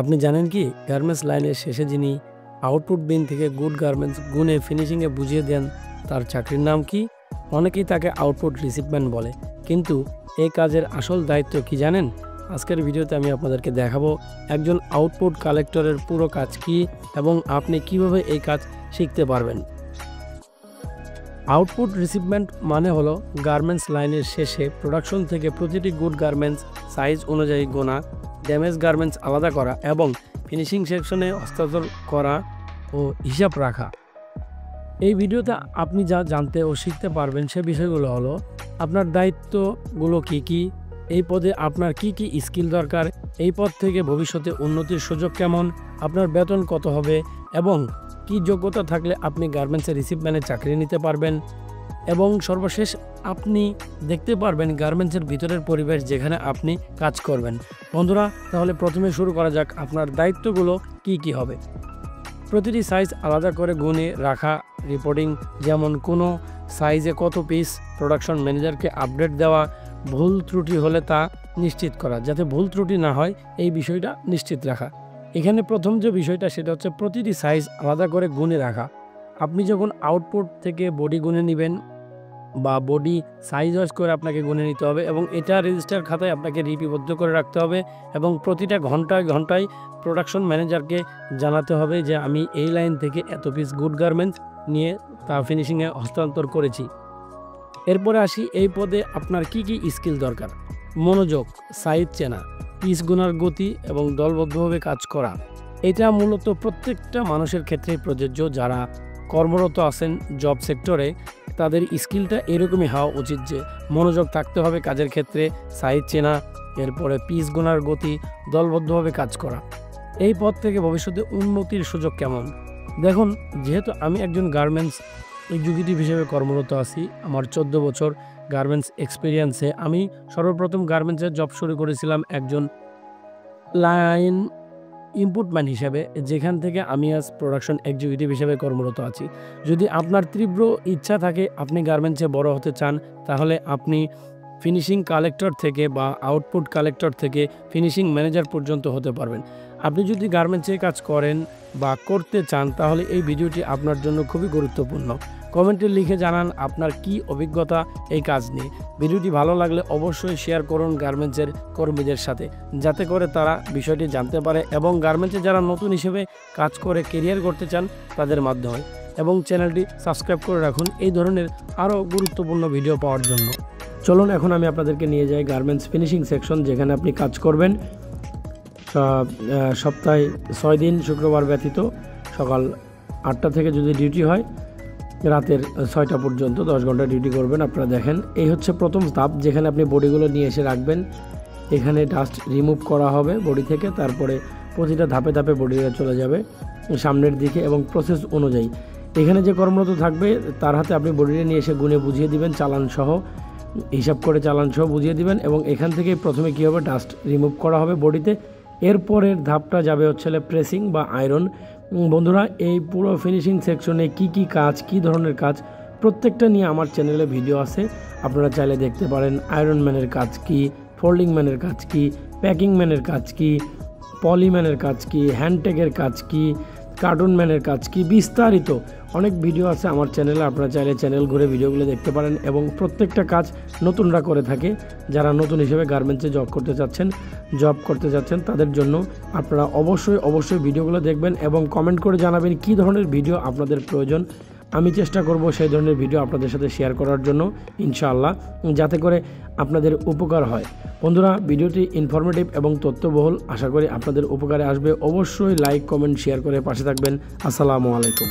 আপনি জানেন কি গার্মেন্টস লাইনের শেষে যিনি আউটপুট বিন থেকে গুড গার্মেন্টস গুনে ফিনিশিংয়ে বুঝিয়ে দেন তার চাকরির নাম কি? অনেকেই তাকে আউটপুট রিসিপম্যান বলে, কিন্তু এই কাজের আসল দায়িত্ব কি জানেন? আজকের ভিডিওতে আমি আপনাদেরকে দেখাবো একজন আউটপুট কালেক্টরের পুরো কাজ কি এবং আপনি কিভাবে এই কাজ শিখতে পারবেন। আউটপুট রিসিপমেন্ট মানে হলো গার্মেন্টস লাইনের শেষে প্রোডাকশন থেকে প্রতিটি গুড গার্মেন্টস সাইজ অনুযায়ী গোনা, ড্যামেজ গার্মেন্টস আলাদা করা এবং ফিনিশিং সেকশনে হস্তান্তর করা ও হিসাব রাখা। এই ভিডিওতে আপনি যা জানতে ও শিখতে পারবেন সে বিষয়গুলো হলো আপনার দায়িত্বগুলো কি কি, এই পদে আপনার কি কি স্কিল দরকার, এই পদ থেকে ভবিষ্যতে উন্নতির সুযোগ কেমন, আপনার বেতন কত হবে এবং কি যোগ্যতা থাকলে আপনি গার্মেন্টসের রিসিপম্যানের চাকরি নিতে পারবেন, এবং সর্বশেষ আপনি দেখতে পারবেন গার্মেন্টসের ভিতরের পরিবেশ যেখানে আপনি কাজ করবেন। বন্ধুরা, তাহলে প্রথমে শুরু করা যাক। আপনার দায়িত্বগুলো কি কি হবে। প্রতিটি সাইজ আলাদা করে গুনে রাখা, রিপোর্টিং, যেমন কোনো সাইজে কত পিস, প্রোডাকশন ম্যানেজারকে আপডেট দেওয়া, ভুল ত্রুটি হলে তা নিশ্চিত করা, যাতে ভুল ত্রুটি না হয় এই বিষয়টা নিশ্চিত রাখা। এখানে প্রথম যে বিষয়টা সেটা হচ্ছে প্রতিটি সাইজ আলাদা করে গুনে রাখা। আপনি যখন আউটপুট থেকে বডি গুনে নেবেন বা বডি সাইজ ওয়াইজ করে আপনাকে গুনে নিতে হবে এবং এটা রেজিস্টার খাতায় আপনাকে লিপিবদ্ধ করে রাখতে হবে এবং প্রতিটা ঘন্টায় ঘন্টায় প্রোডাকশন ম্যানেজারকে জানাতে হবে যে আমি এই লাইন থেকে এত পিস গুড গার্মেন্টস নিয়ে তা ফিনিশিংয়ে হস্তান্তর করেছি। এরপরে আসি, এই পদে আপনার কি কি স্কিল দরকার। মনোযোগ, সাইজ চেনা, পিস গুনার গতি এবং দলবদ্ধভাবে কাজ করা। এটা মূলত প্রত্যেকটা মানুষের ক্ষেত্রেই প্রযোজ্য। যারা কর্মরত আছেন জব সেক্টরে তাদের স্কিলটা এরকমই হওয়া উচিত যে মনোযোগ থাকতে হবে কাজের ক্ষেত্রে, সাইজ চেনা, এরপরে পিস গোনার গতি, দলবদ্ধভাবে কাজ করা। এই পদ থেকে ভবিষ্যতে উন্নতির সুযোগ কেমন? দেখুন, যেহেতু আমি একজন গার্মেন্টস এক্সিকিউটিভ হিসেবে কর্মরত আছি, আমার 14 বছর গার্মেন্টস এক্সপিরিয়েন্সে আমি সর্বপ্রথম গার্মেন্টসের জব শুরু করেছিলাম একজন লাইন ইনপুটম্যান হিসেবে, যেখান থেকে আমি আজ প্রোডাকশন এক্সিকিউটিভ হিসেবে কর্মরত আছি। যদি আপনার তীব্র ইচ্ছা থাকে আপনি গার্মেন্টসে বড় হতে চান, তাহলে আপনি ফিনিশিং কালেক্টর থেকে বা আউটপুট কালেক্টর থেকে ফিনিশিং ম্যানেজার পর্যন্ত হতে পারবেন। আপনি যদি গার্মেন্টসে কাজ করেন বা করতে চান তাহলে এই ভিডিওটি আপনার জন্য খুবই গুরুত্বপূর্ণ। কমেন্টে লিখে জানান আপনার কি অভিজ্ঞতা এই কাজ নিয়ে। ভিডিওটি ভালো লাগলে অবশ্যই শেয়ার করুন গার্মেন্টসের কর্মীদের সাথে, যাতে করে তারা বিষয়টি জানতে পারে এবং গার্মেন্টসে যারা নতুন হিসেবে কাজ করে কেরিয়ার করতে চান তাদের মাধ্যমে। এবং চ্যানেলটি সাবস্ক্রাইব করে রাখুন এই ধরনের আরও গুরুত্বপূর্ণ ভিডিও পাওয়ার জন্য। চলুন এখন আমি আপনাদেরকে নিয়ে যাই গার্মেন্টস ফিনিশিং সেকশন, যেখানে আপনি কাজ করবেন সপ্তাহে 6 দিন শুক্রবার ব্যতীত। সকাল 8টা থেকে যদি ডিউটি হয় রাতের 6টা পর্যন্ত 10 ঘন্টা ডিউটি করবেন। আপনারা দেখেন, এই হচ্ছে প্রথম ধাপ, যেখানে আপনি বডিগুলো নিয়ে এসে রাখবেন। এখানে ডাস্ট রিমুভ করা হবে বডি থেকে, তারপরে প্রতিটা ধাপে ধাপে বডিটা চলে যাবে সামনের দিকে এবং প্রসেস অনুযায়ী এখানে যে কর্মরত থাকবে তার হাতে আপনি বডিটা নিয়ে এসে গুনে বুঝিয়ে দিবেন, চালান সহ হিসাব করে চালান সহ বুঝিয়ে দিবেন এবং এখান থেকে প্রথমে কী হবে, ডাস্ট রিমুভ করা হবে বডিতে। এরপরের ধাপটা যাবে হচ্ছে প্রেসিং বা আয়রন। বন্ধুরা, এই পুরো ফিনিশিং সেকশনে কি কি কাজ, কি ধরনের কাজ, প্রত্যেকটা নিয়ে আমার চ্যানেলে ভিডিও আছে, আপনারা চাইলে দেখতে পারেন। আয়রন ম্যানের কাজ কি, ফোল্ডিং ম্যানের কাজ কি, প্যাকিং ম্যানের কাজ কি, পলিম্যানের কাজ কি, হ্যান্ডটেকের কাজ কি, কার্টুন ম্যানের কাজ কি, বিস্তারিত অনেক ভিডিও আছে আমার চ্যানেলে। আপনারা চাইলে চ্যানেল ঘুরে ভিডিওগুলো দেখতে পারেন এবং প্রত্যেকটা কাজ নতুনরা করে থাকে। যারা নতুন হিসেবে গার্মেন্টসে জব করতে চাচ্ছেন তাদের জন্য আপনারা অবশ্যই ভিডিওগুলো দেখবেন এবং কমেন্ট করে জানাবেন কী ধরনের ভিডিও আপনাদের প্রয়োজন। আমি চেষ্টা করব সেই ধরনের ভিডিও আপনাদের সাথে শেয়ার করার জন্য ইনশাআল্লাহ, যাতে করে আপনাদের উপকার হয়। বন্ধুরা, ভিডিওটি ইনফরমেটিভ এবং তথ্যবহুল, আশা করি আপনাদের উপকারে আসবে। অবশ্যই লাইক, কমেন্ট, শেয়ার করে পাশে থাকবেন। আসসালামু আলাইকুম।